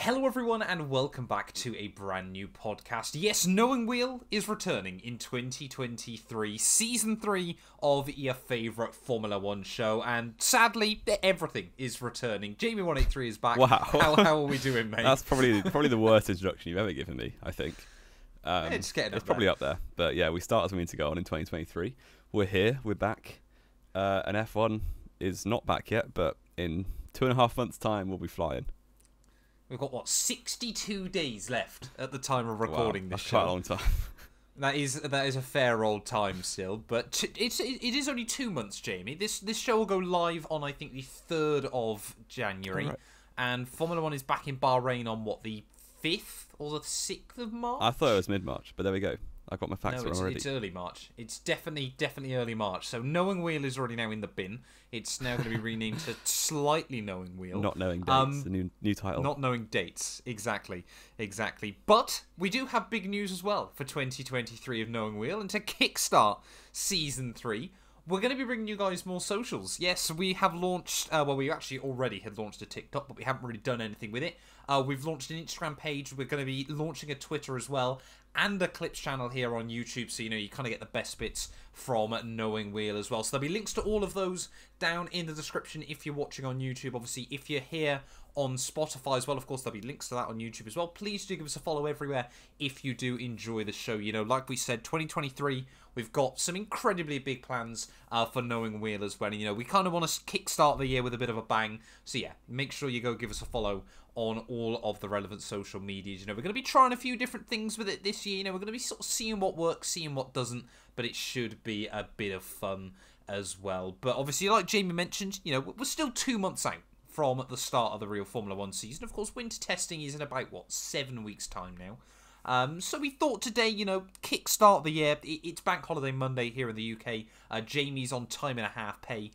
Hello everyone and welcome back to a brand new podcast. Yes, Knowing Wheel is returning in 2023, Season 3 of your favourite Formula 1 show, and sadly, everything is returning. Jamie183 is back. Wow. How are we doing, mate? That's probably the worst introduction you've ever given me, I think. It's probably up there. But yeah, we start as we need to go on in 2023. We're here, we're back. And F1 is not back yet, but in 2.5 months' time, we'll be flying. We've got, what, 62 days left at the time of recording this that's show. quite a long time. That is a fair old time still, but it is only 2 months, Jamie. This show will go live on, I think, the 3rd of January, right. And Formula 1 is back in Bahrain on, what, the 5th or the 6th of March? I thought it was mid-March, but there we go. I've got my facts No, wrong already. it's early March. It's definitely early March. So Knowing Wheel is already now in the bin. It's now going to be renamed to Slightly Knowing Wheel. Not Knowing Dates, the new title. Not Knowing Dates, exactly. But we do have big news as well for 2023 of Knowing Wheel. And to kickstart Season 3, we're going to be bringing you guys more socials. Yes, we have launched, we actually already had launched a TikTok, but we haven't really done anything with it. We've launched an Instagram page. We're going to be launching a Twitter as well, and a clips channel here on YouTube, so you kind of get the best bits from Knowing Wheel as well. So there'll be links to all of those down in the description if you're watching on YouTube. Obviously, if you're here on Spotify as well, of course, there'll be links to that on YouTube as well. Please do give us a follow everywhere if you do enjoy the show. Like we said, 2023, we've got some incredibly big plans for Knowing Wheel as well. And, we kind of want to kickstart the year with a bit of a bang. So, yeah, make sure you go give us a follow on all of the relevant social medias. We're going to be trying a few different things with it this year. We're going to be sort of seeing what works, seeing what doesn't, but it should be a bit of fun as well. But obviously, like Jamie mentioned, we're still 2 months out from the start of the real Formula 1 season. Of course, winter testing is in about, 7 weeks' time now. So we thought today, kickstart the year. It's Bank Holiday Monday here in the UK. Jamie's on time and a half pay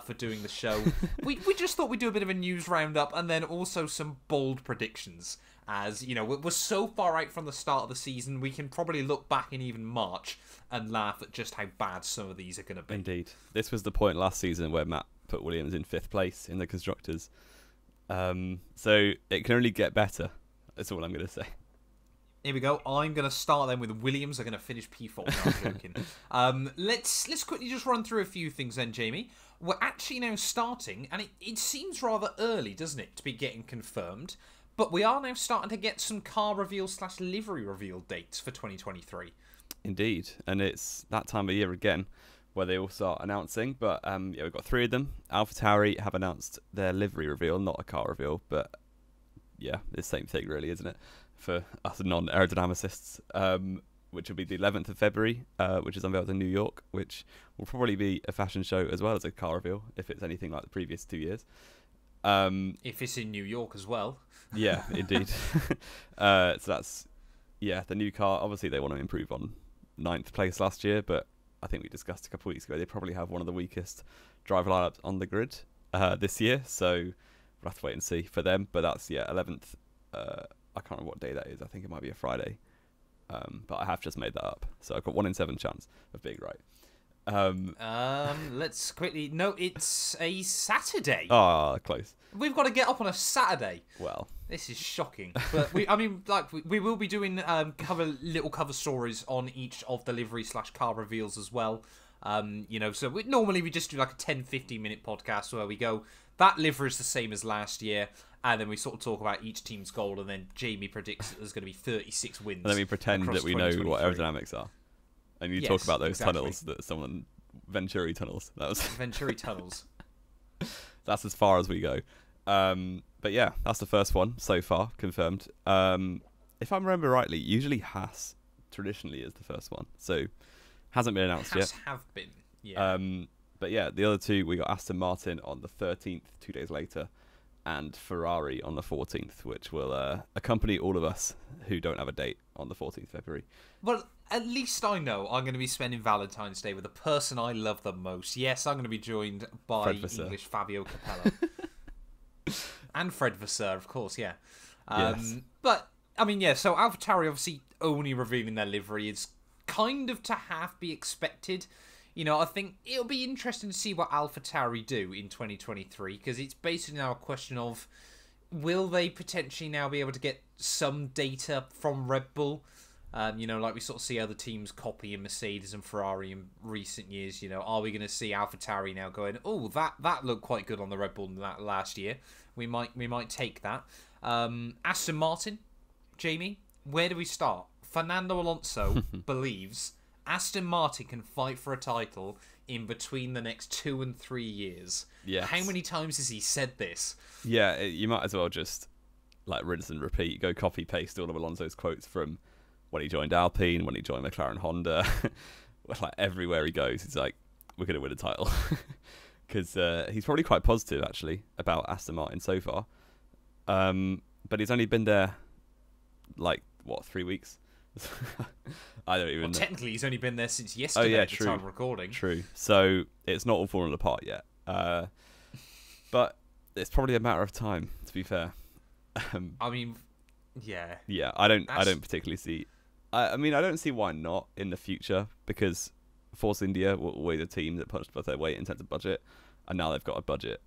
for doing the show. we just thought we'd do a bit of a news roundup and then also some bold predictions. As, we're so far out from the start of the season, we can probably look back in even March and laugh at just how bad some of these are going to be. Indeed. This was the point last season where Matt put Williams in 5th place in the Constructors. So it can only get better. That's all I'm going to say. Here we go. I'm going to start then with Williams. They're going to finish P4. No, I'm joking. Let's quickly just run through a few things then, Jamie. We're actually now starting, and it seems rather early, doesn't it, to be getting confirmed. But we are now starting to get some car reveal / livery reveal dates for 2023. Indeed. And it's that time of year again where they all start announcing. But we've got 3 of them. AlphaTauri have announced their livery reveal, not a car reveal, but yeah, the same thing really, isn't it? For us non-aerodynamicists, which will be the 11th of February, which is unveiled in New York, which will probably be a fashion show as well as a car reveal, if it's anything like the previous 2 years. If it's in New York as well. Yeah, indeed. So that's, the new car. Obviously, they want to improve on 9th place last year, but I think we discussed a couple of weeks ago, they probably have one of the weakest driver lineups on the grid this year, so we'll have to wait and see for them. But that's, 11th. I can't remember what day that is. I think it might be a Friday. But I have just made that up. So I've got 1 in 7 chance of being right. Let's quickly... No, it's a Saturday. Ah, close. We've got to get up on a Saturday. Well, this is shocking. But we will be doing little cover stories on each of the livery / car reveals as well. So normally we just do like a 10-15 minute podcast where we go, that livery is the same as last year, and then we sort of talk about each team's goal, and then Jamie predicts that there's going to be 36 wins. And then we pretend that we know what aerodynamics are. And you talk about those tunnels that someone... Venturi tunnels. That was Venturi tunnels. That's as far as we go. But yeah, that's the first one so far, confirmed. If I remember rightly, usually Haas traditionally is the first one. So hasn't been announced yet. Have been, yeah. But yeah, the other 2, we got Aston Martin on the 13th, 2 days later, and Ferrari on the 14th, which will accompany all of us who don't have a date on the 14th February. Well, at least I know I'm going to be spending Valentine's Day with the person I love the most. Yes, I'm going to be joined by English Fabio Capello. And Fred Vasseur, of course, yeah. Yes. But, so AlphaTauri obviously only revealing their livery is kind of to half be expected. I think it'll be interesting to see what AlphaTauri do in 2023, because it's basically now a question of, will they potentially now be able to get some data from Red Bull? Like we sort of see other teams copying Mercedes and Ferrari in recent years. Are we going to see AlphaTauri now going, oh, that looked quite good on the Red Bull last year. We might take that. Aston Martin, Jamie, where do we start? Fernando Alonso believes Aston Martin can fight for a title in between the next 2 and 3 years. Yes. How many times has he said this? Yeah, you might as well just rinse and repeat. Go copy paste all of Alonso's quotes from when he joined Alpine, when he joined McLaren Honda. Everywhere he goes, he's like, we're going to win a title. Because he's probably quite positive, actually, about Aston Martin so far. But he's only been there, 3 weeks? I don't even know. Technically, he's only been there since yesterday at the time of recording. True. So it's not all fallen apart yet. But it's probably a matter of time, to be fair. Yeah. Yeah, I don't particularly see... I don't see why not in the future, because Force India were always a team that punched above their weight in terms of budget, and now they've got a budget.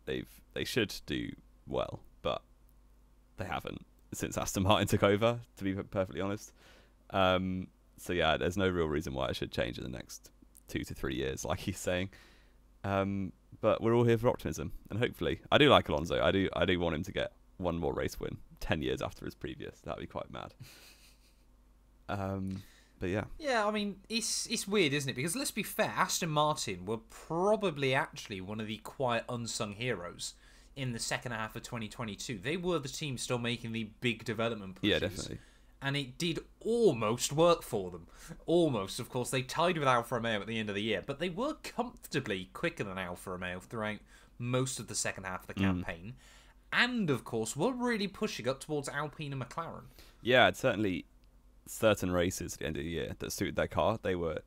They should do well, but they haven't since Aston Martin took over, to be perfectly honest. So yeah, there's no real reason why it should change in the next 2 to 3 years, like he's saying. But we're all here for optimism, and hopefully, I do like Alonso. I do want him to get one more race win 10 years after his previous. That'd be quite mad. But yeah. Yeah, it's weird, isn't it? Because let's be fair, Aston Martin were probably actually one of the quiet unsung heroes in the second half of 2022. They were the team still making the big development pushes. Yeah, definitely. And it did almost work for them. Almost, of course. They tied with Alfa Romeo at the end of the year, but they were comfortably quicker than Alfa Romeo throughout most of the second half of the campaign. And, of course, were really pushing up towards Alpine and McLaren. Yeah, it's certainly certain races at the end of the year that suited their car. They were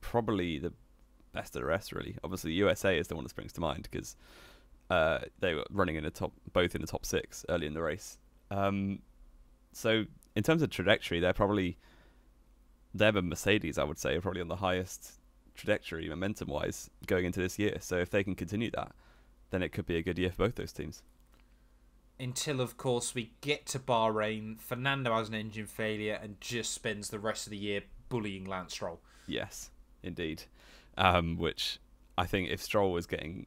probably the best of the rest, really. Obviously, USA is the one that springs to mind because they were running both in the top 6 early in the race. So in terms of trajectory, they're the Mercedes, I would say, are probably on the highest trajectory momentum-wise going into this year. So if they can continue that, then it could be a good year for both those teams. Until, of course, we get to Bahrain, Fernando has an engine failure and just spends the rest of the year bullying Lance Stroll. Yes, indeed. Which I think if Stroll was getting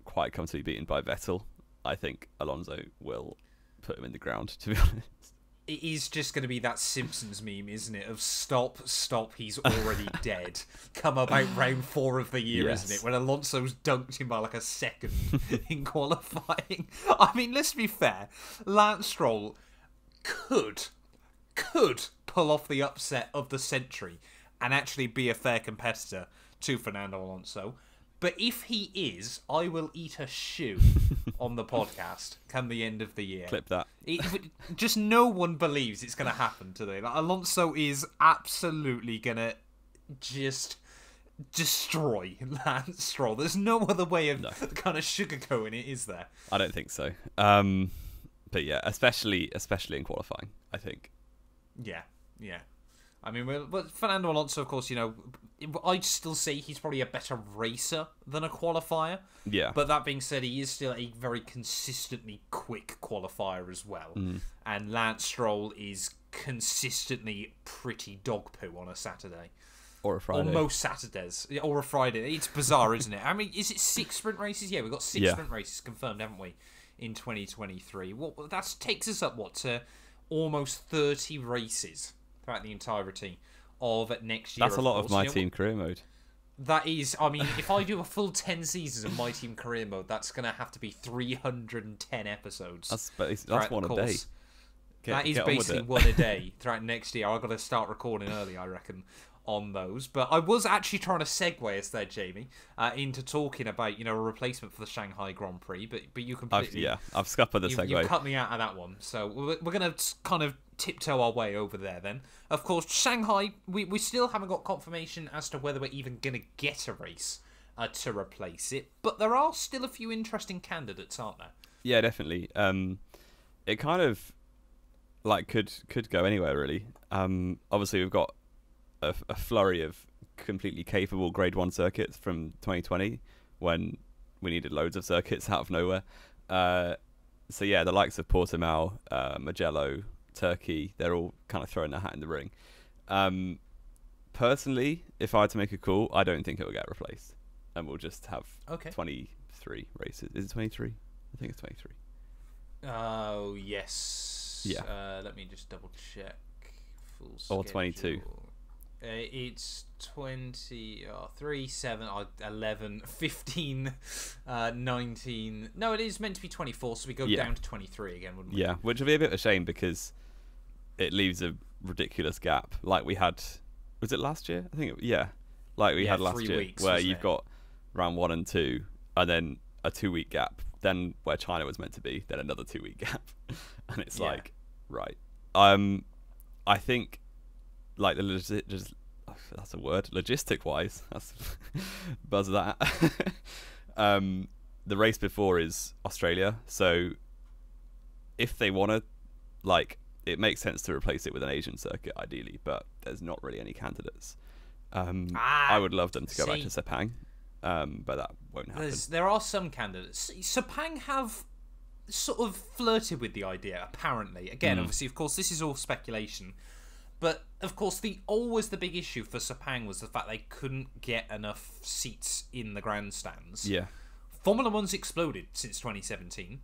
quite comfortably beaten by Vettel, I think Alonso will put him in the ground, to be honest. It is just going to be that Simpsons meme, isn't it? Of stop, he's already dead. Come about round 4 of the year, yes. Isn't it? When Alonso's dunked him by a second in qualifying. Let's be fair. Lance Stroll could pull off the upset of the century and actually be a fair competitor to Fernando Alonso. But if he is, I will eat a shoe on the podcast come the end of the year. Clip that. Just no one believes it's going to happen today. Alonso is absolutely going to just destroy Lance Stroll. There's no other way of kind of sugarcoating it, is there? I don't think so. But yeah, especially in qualifying, I think. Yeah. But Fernando Alonso, of course, I'd still say he's probably a better racer than a qualifier. Yeah. But that being said, he is still a very consistently quick qualifier as well. And Lance Stroll is consistently pretty dog poo on a Saturday. Or a Friday. Or most Saturdays. Or a Friday. It's bizarre, isn't it? Is it 6 sprint races? Yeah, we've got 6 sprint races confirmed, haven't we, in 2023. That takes us up, to almost 30 races throughout the entirety of next year. That's a lot of My Team Career Mode. That is, if I do a full 10 seasons of My Team Career Mode, that's going to have to be 310 episodes. That's one a day. That is basically one a day throughout next year. I've got to start recording early, I reckon, on those. But I was actually trying to segue us there, Jamie, into talking about, a replacement for the Shanghai Grand Prix, but you completely... I've scuppered the segue. You cut me out of that one. So we're going to kind of tiptoe our way over there then. Of course, Shanghai, we still haven't got confirmation as to whether we're even going to get a race to replace it, but there are still a few interesting candidates, aren't there? Yeah, definitely. It kind of could go anywhere, really. Obviously, we've got a flurry of completely capable Grade 1 circuits from 2020 when we needed loads of circuits out of nowhere. So yeah, the likes of Portimao, Mugello, Turkey, they're all kind of throwing their hat in the ring. Personally, if I had to make a call, I don't think it will get replaced, and we'll just have 23 races. Is it 23? I think it's 23. Oh yes. Yeah. Let me just double check. Full or 22. It's 23, 7, 11, 15, 19. No, it is meant to be 24, so we go down to 23 again, wouldn't we? Yeah, which would be a bit of a shame because it leaves a ridiculous gap. Like we had, was it last year? I think, like we had last year, weeks, where you've got round 1 and 2, and then a 2-week gap. Then where China was meant to be, then another 2-week gap, and it's like, right. I think, like that's a word. Logistic wise, that's buzz that. The race before is Australia, so if they want to, like, it makes sense to replace it with an Asian circuit ideally, but there's not really any candidates. I would love them to go back to Sepang, but that won't happen. There are some candidates. Sepang have sort of flirted with the idea, apparently. Again, obviously, of course, this is all speculation. But, of course, always the big issue for Sepang was the fact they couldn't get enough seats in the grandstands. Yeah. Formula One's exploded since 2017.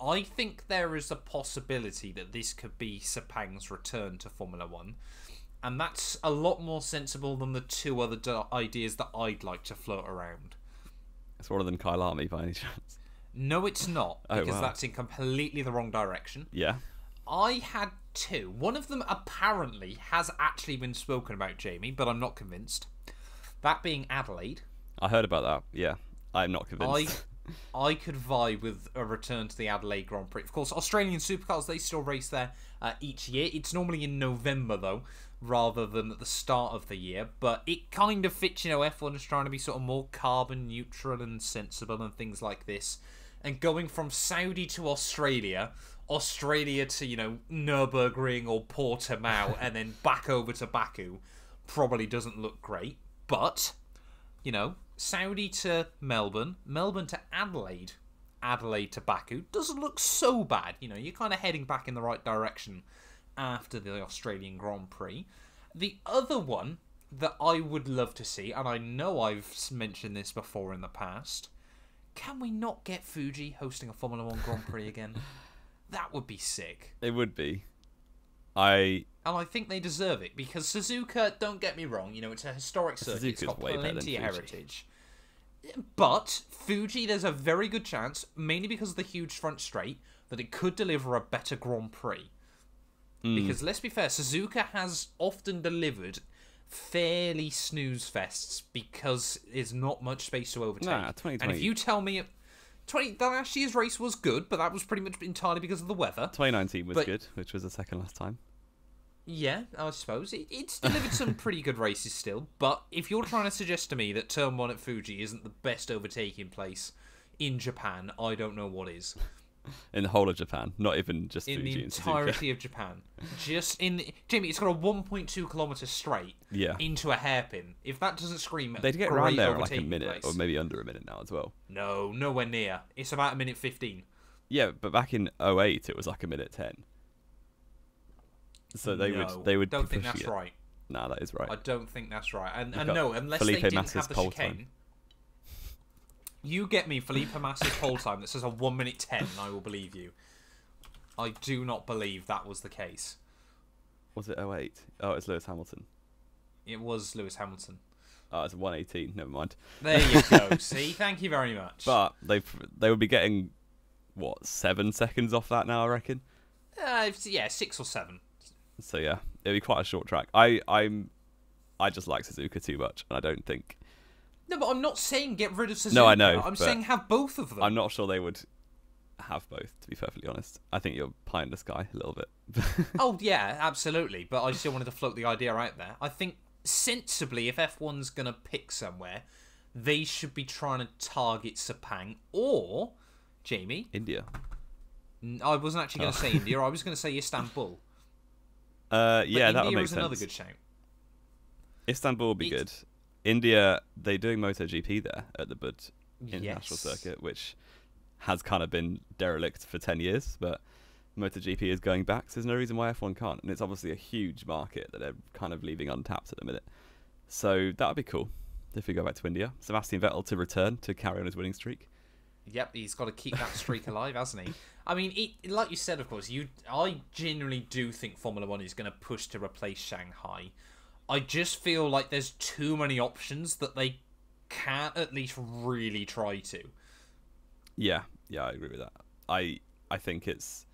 I think there is a possibility that this could be Sepang's return to Formula One. And that's a lot more sensible than the two other ideas that I'd like to float around. It's one of them Kyle Army by any chance? No, it's not, because that's in completely the wrong direction. Yeah. I had two. One of them apparently has actually been spoken about, Jamie, but I'm not convinced. That being Adelaide. I heard about that, yeah. I'm not convinced. I could vibe with a return to the Adelaide Grand Prix. Of course, Australian supercars, they still race there each year. It's normally in November, though, rather than at the start of the year. But it kind of fits, F1 is trying to be sort of more carbon neutral and sensible and things like this. And going from Saudi to Australia to, Nürburgring or Portimao, and then back over to Baku probably doesn't look great. But, Saudi to Melbourne, Melbourne to Adelaide, Adelaide to Baku doesn't look so bad. You're kind of heading back in the right direction after the Australian Grand Prix. The other one that I would love to see, and I know I've mentioned this before in the past, can we not get Fuji hosting a Formula One Grand Prix again? That would be sick. It would be. And I think they deserve it, because Suzuka, don't get me wrong, it's a historic circuit. It's got plenty of heritage. But Fuji, there's a very good chance, mainly because of the huge front straight, that it could deliver a better Grand Prix. Because let's be fair, Suzuka has often delivered fairly snooze fests because there's not much space to overtake. 2020. And if you tell me last year's race was good, but that was pretty much entirely because of the weather. 2019 was good, which was the second last time. Yeah, I suppose. It's delivered some pretty good races still, but if you're trying to suggest to me that Turn 1 at Fuji isn't the best overtaking place in Japan, I don't know what is. In the whole of Japan, not even just in Fuji the entirety of Japan. Jamie, it's got a 1.2 kilometre straight into a hairpin. If that doesn't scream, they'd get around there in like a minute, or maybe under a minute now as well. No, nowhere near. It's about 1:15. Yeah, but back in 2008, it was like 1:10. So they would. Don't think that's right. Nah, that is right. I don't think that's right. And no, unless Felipe they didn't Massa's have the pole chicane. time. You get me Felipe Massa's pole time that says a 1:10, and I will believe you. I do not believe that was the case. Was it 2008? Oh, it's Lewis Hamilton. It was Lewis Hamilton. Oh, it's 1:18. Never mind. There you go. See, thank you very much. But they would be getting 7 seconds off that now, I reckon. 6 or 7. So yeah, it'd be quite a short track. I just like Suzuka too much, and I don't think. No, but I'm not saying get rid of Suzuka. No, I know. I'm saying have both of them. I'm not sure they would have both, to be perfectly honest. I think you're pie in the sky a little bit. Oh, yeah, absolutely. But I still wanted to float the idea out there. I think, sensibly, if F1's going to pick somewhere, they should be trying to target Sepang or, Jamie... India. I wasn't actually going to say India. I was going to say Istanbul. Yeah, that would India make is sense. another good shout. Istanbul would be good. India, they're doing MotoGP there at the Bud International Circuit, which has kind of been derelict for 10 years, but MotoGP is going back, so there's no reason why F1 can't. And it's obviously a huge market that they're kind of leaving untapped at the minute. So that would be cool if we go back to India. Sebastian Vettel to return to carry on his winning streak. Yep, he's got to keep that streak alive, hasn't he? I mean, like you said, of course, I genuinely do think Formula 1 is going to push to replace Shanghai. I just feel like there's too many options that they can't at least really try to. Yeah, I agree with that. I think it's,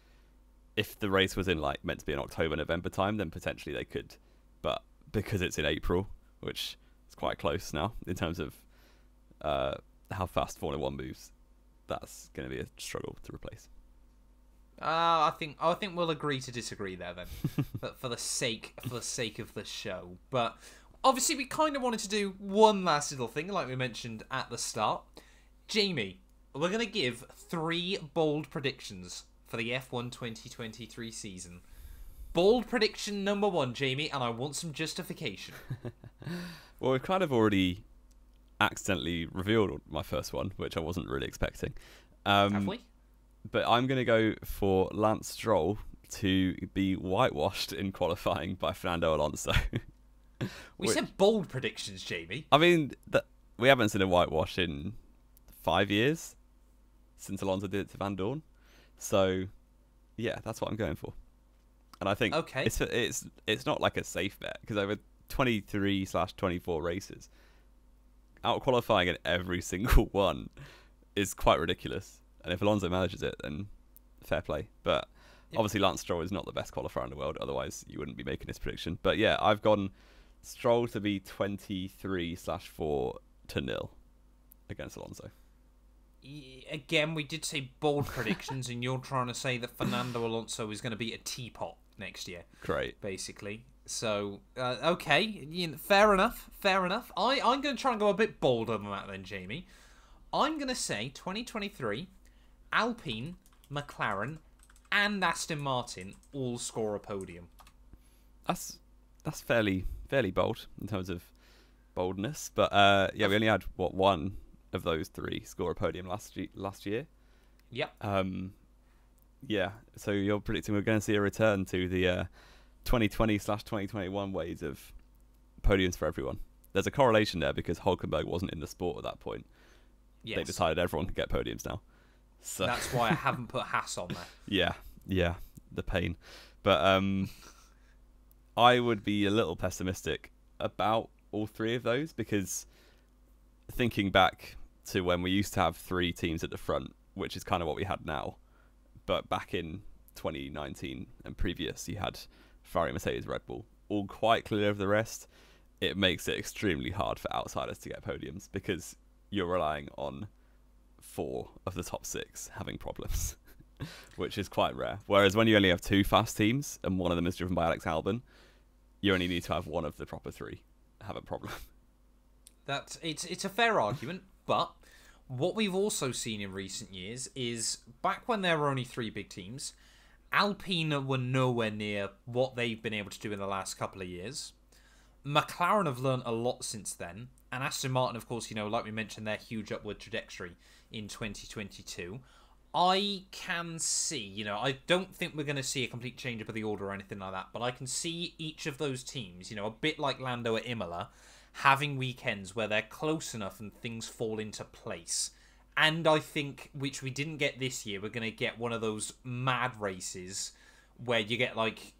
if the race was in like meant to be in October, November time, then potentially they could. But because it's in April, which is quite close now in terms of how fast Formula 1 moves, that's going to be a struggle to replace. I think we'll agree to disagree there then, but for the sake of the show. But obviously, we kind of wanted to do one last little thing, like we mentioned at the start. Jamie, we're going to give 3 bold predictions for the F1 2023 season. Bold prediction number 1, Jamie, and I want some justification. Well, we've kind of already accidentally revealed my first one, which I wasn't really expecting. Have we? But I'm going to go for Lance Stroll to be whitewashed in qualifying by Fernando Alonso. We said bold predictions, Jamie. I mean, we haven't seen a whitewash in 5 years since Alonso did it to Van Dorn. So, yeah, that's what I'm going for. And I think it's not like a safe bet, because over 23/24 races, out qualifying in every single one is quite ridiculous. And if Alonso manages it, then fair play. But obviously Lance Stroll is not the best qualifier in the world, otherwise you wouldn't be making this prediction. But yeah, I've gone Stroll to be 23/4 to 0 against Alonso. Again, we did say bold predictions, and you're trying to say that Fernando Alonso is going to be a teapot next year. Great. Basically. So, okay, fair enough. I'm going to try and go a bit bolder than that then, Jamie. I'm going to say 2023, Alpine, McLaren, and Aston Martin all score a podium. That's fairly bold in terms of boldness. But yeah, we only had, one of those 3 score a podium last year. Yep. Yeah, so you're predicting we're going to see a return to the 2020/2021 ways of podiums for everyone. There's a correlation there because Hulkenberg wasn't in the sport at that point. Yes. They decided everyone can get podiums now. So that's why I haven't put Haas on there. Yeah, the pain. But I would be a little pessimistic about all 3 of those, because thinking back to when we used to have 3 teams at the front, which is kind of what we had now, but back in 2019 and previous, you had Ferrari, Mercedes, Red Bull, all quite clear of the rest. It makes it extremely hard for outsiders to get podiums, because you're relying on 4 of the top 6 having problems, which is quite rare. Whereas when you only have 2 fast teams, and one of them is driven by Alex Albon, you only need to have 1 of the proper 3 have a problem. It's a fair argument, but what we've also seen in recent years is, back when there were only 3 big teams, Alpine were nowhere near what they've been able to do in the last couple of years. McLaren have learned a lot since then, and Aston Martin, of course, like we mentioned, their huge upward trajectory in 2022. I can see, I don't think we're going to see a complete change up of the order or anything like that, but I can see each of those teams, a bit like Lando at Imola, having weekends where they're close enough and things fall into place. And I think, which we didn't get this year, we're going to get one of those mad races where you get like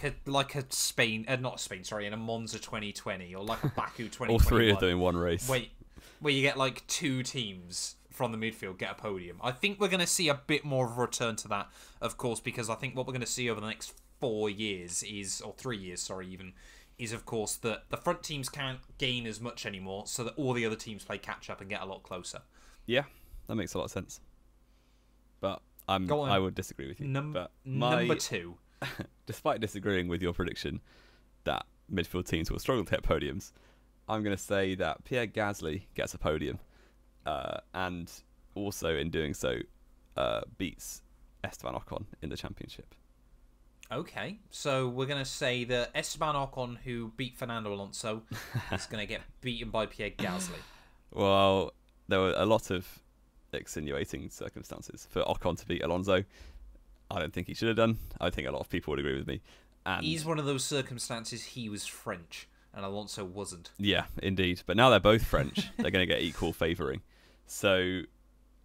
a Spain, not Spain, sorry, in a Monza 2020 or like a Baku 2021. All 3 of them in one race. Where you get like 2 teams from the midfield get a podium. I think we're going to see a bit more of a return to that, of course, because I think what we're going to see over the next 4 years or 3 years, sorry, even, is of course that the front teams can't gain as much anymore, so that all the other teams play catch up and get a lot closer. Yeah, that makes a lot of sense. But I would disagree with you. Number 2. Despite disagreeing with your prediction that midfield teams will struggle to get podiums, I'm going to say that Pierre Gasly gets a podium, and also in doing so beats Esteban Ocon in the championship. Okay, so we're going to say that Esteban Ocon, who beat Fernando Alonso, is going to get beaten by Pierre Gasly. Well, there were a lot of extenuating circumstances for Ocon to beat Alonso. I don't think he should have done. I think a lot of people would agree with me. And he's one of those circumstances. He was French and Alonso wasn't. Yeah, indeed. But now they're both French. They're going to get equal favouring. So,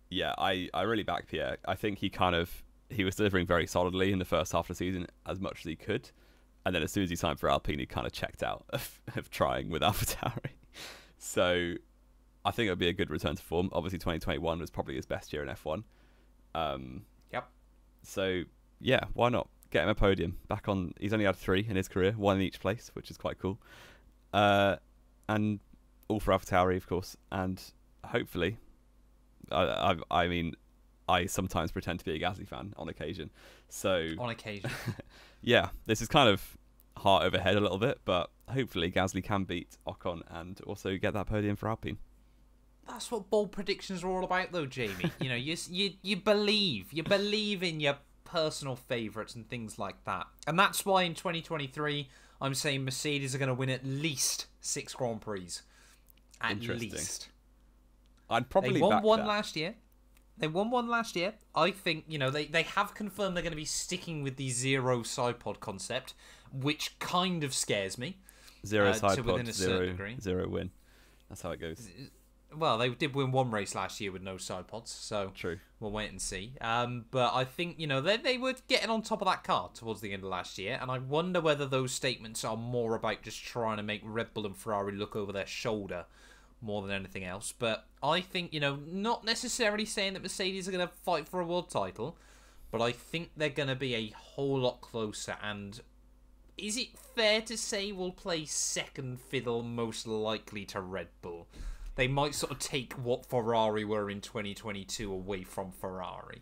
yeah, I really back Pierre. I think he was delivering very solidly in the first half of the season as much as he could. And then as soon as he signed for Alpine, he kind of checked out of trying with AlphaTauri. So I think it would be a good return to form. Obviously, 2021 was probably his best year in F1. Yep. So, yeah, why not? Get him a podium. Back on. He's only had 3 in his career, 1 in each place, which is quite cool. And all for AlphaTauri, of course. And hopefully, I mean, I sometimes pretend to be a Gasly fan on occasion. So on occasion. Yeah, this is kind of heart over head a little bit, but hopefully Gasly can beat Ocon and also get that podium for Alpine. That's what bold predictions are all about, though, Jamie. You know, you believe in your personal favourites and things like that, and that's why in 2023 I'm saying Mercedes are going to win at least 6 Grand Prix. At least. I'd probably they won back one that. last year. They won one last year. I think, you know, they have confirmed they're going to be sticking with the 0 side pod concept, which kind of scares me. 0 side pod, degree. 0 win. That's how it goes. Well, they did win one race last year with no side pods, so True. We'll wait and see. But I think, you know, they were getting on top of that car towards the end of last year, and I wonder whether those statements are more about just trying to make Red Bull and Ferrari look over their shoulder more than anything else. But I think, you know, not necessarily saying that Mercedes are going to fight for a world title, but I think they're going to be a whole lot closer. And is it fair to say we'll play second fiddle most likely to Red Bull? They might sort of take what Ferrari were in 2022 away from Ferrari.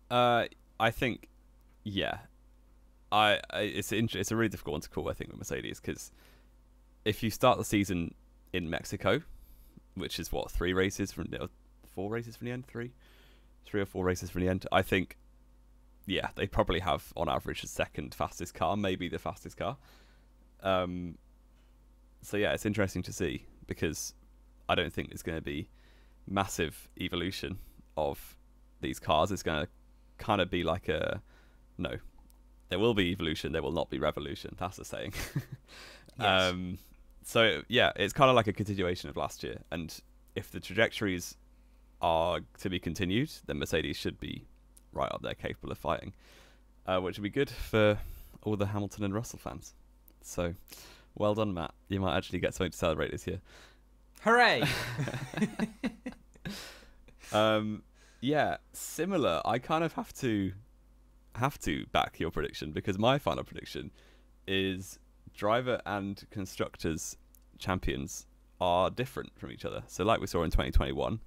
I think, yeah. It's a really difficult one to call, I think, with Mercedes, because if you start the season in Mexico, which is what, 4 races from the end, 3 or 4 races from the end, I think, yeah, they probably have on average the second fastest car, maybe the fastest car. So yeah, it's interesting to see, because I don't think there's going to be massive evolution of these cars. It's going to kind of be like no, there will be evolution, there will not be revolution. That's the saying. Yes. So yeah, it's kind of like a continuation of last year, and if the trajectories are to be continued, then Mercedes should be right up there, capable of fighting, which would be good for all the Hamilton and Russell fans. So well done, Matt. You might actually get something to celebrate this year. Hooray! Yeah, similar. I kind of have to back your prediction, because my final prediction is driver and constructors champions are different from each other. So like we saw in 2021,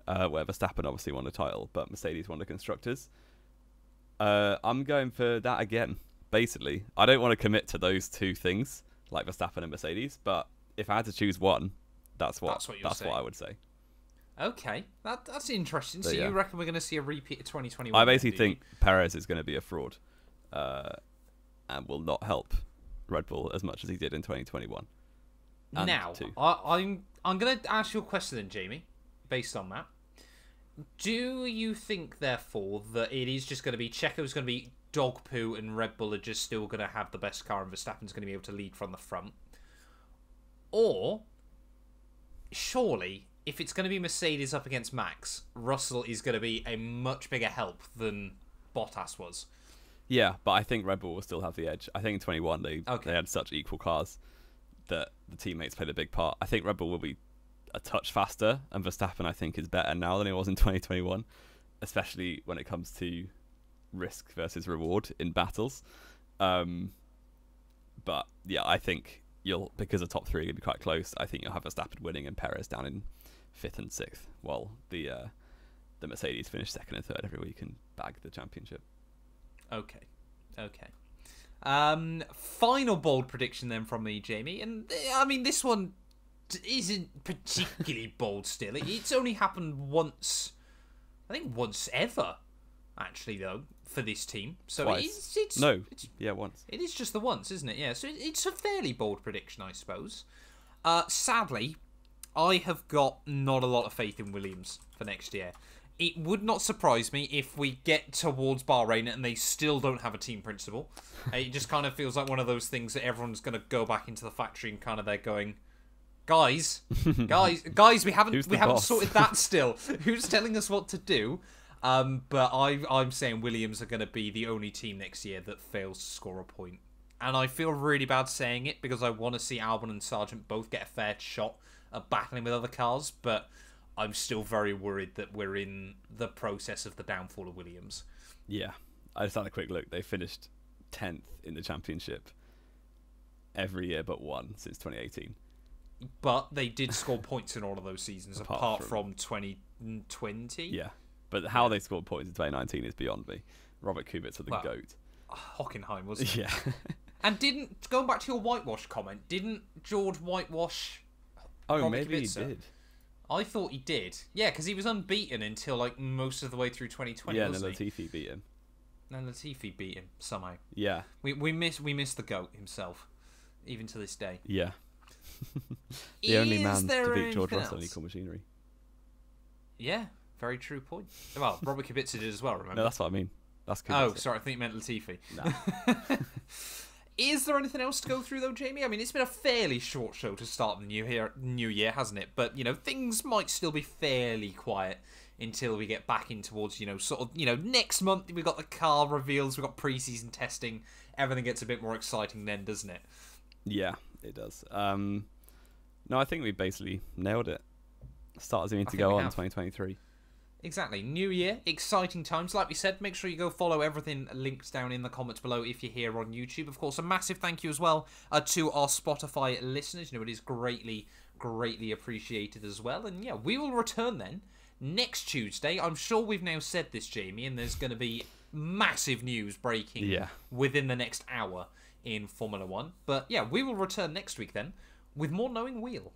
where Verstappen obviously won the title, but Mercedes won the constructors. I'm going for that again. Basically, I don't want to commit to those 2 things, like Verstappen and Mercedes, but if I had to choose one, that's what I would say. Okay, that's interesting. So yeah. You reckon we're going to see a repeat of 2021? I basically think Perez is going to be a fraud, and will not help Red Bull as much as he did in 2021. Now, I'm going to ask you a question then, Jamie, based on that. Do you think, therefore, that it is just going to be Checo's going to be dog poo and Red Bull are just still going to have the best car and Verstappen's going to be able to lead from the front? Or, surely, if it's going to be Mercedes up against Max, Russell is going to be a much bigger help than Bottas was. Yeah, but I think Red Bull will still have the edge. I think in 21 they had such equal cars that the teammates played a big part. I think Red Bull will be a touch faster, and Verstappen, I think, is better now than he was in 2021, especially when it comes to risk versus reward in battles. But yeah, I think because the top 3 are going to be quite close, I think you'll have Verstappen winning and Perez down in 5th and 6th, while the Mercedes finish 2nd and 3rd every week and bag the championship. Okay. Final bold prediction then from me, Jamie, and I mean this one isn't particularly bold still. It's only happened once, I think once ever, actually, though, for this team. So Twice. Once. It is just the once, isn't it? Yeah, so it's a fairly bold prediction, I suppose. Sadly, I have got not a lot of faith in Williams for next year. It would not surprise me if we get towards Bahrain and they still don't have a team principal. It just kind of feels like one of those things that everyone's going to go back into the factory and kind of they're going, guys, we haven't sorted that still. Who's telling us what to do? But I'm saying Williams are going to be the only team next year that fails to score a point. And I feel really bad saying it because I want to see Albon and Sargent both get a fair shot at battling with other cars, but I'm still very worried that we're in the process of the downfall of Williams. Yeah, I just had a quick look. They finished 10th in the championship every year but one since 2018. But they did score points in all of those seasons, apart from 2020. Yeah, but how they scored points in 2019 is beyond me. Robert Kubica, the GOAT. Hockenheim, wasn't it? Yeah. And going back to your whitewash comment, didn't George whitewash Robert maybe Kubica? he did. I thought he did. Yeah, because he was unbeaten until like most of the way through 2020. Yeah, and then Latifi beat him. And Latifi beat him somehow. Yeah. We miss the GOAT himself, even to this day. Yeah. The only man to beat George Russell in equal machinery. Yeah, very true point. Well, Robert Kubica did as well, remember? No, that's what I mean. That's Kubica. Oh, sorry, I think you meant Latifi. No. Is there anything else to go through, though, Jamie? I mean, it's been a fairly short show to start the new year, hasn't it? But, things might still be fairly quiet until we get back in towards, next month we've got the car reveals, we've got pre-season testing. Everything gets a bit more exciting then, doesn't it? Yeah, it does. No, I think we basically nailed it. Start as we need to go on 2023. Exactly. New year, exciting times. Like we said, make sure you go follow everything linked down in the comments below if you're here on YouTube. Of course, a massive thank you as well to our Spotify listeners. It is greatly, greatly appreciated as well. And yeah, we will return then next Tuesday. I'm sure we've now said this, Jamie, and there's going to be massive news breaking within the next hour in Formula 1. But yeah, we will return next week then with more Knowing Wheel.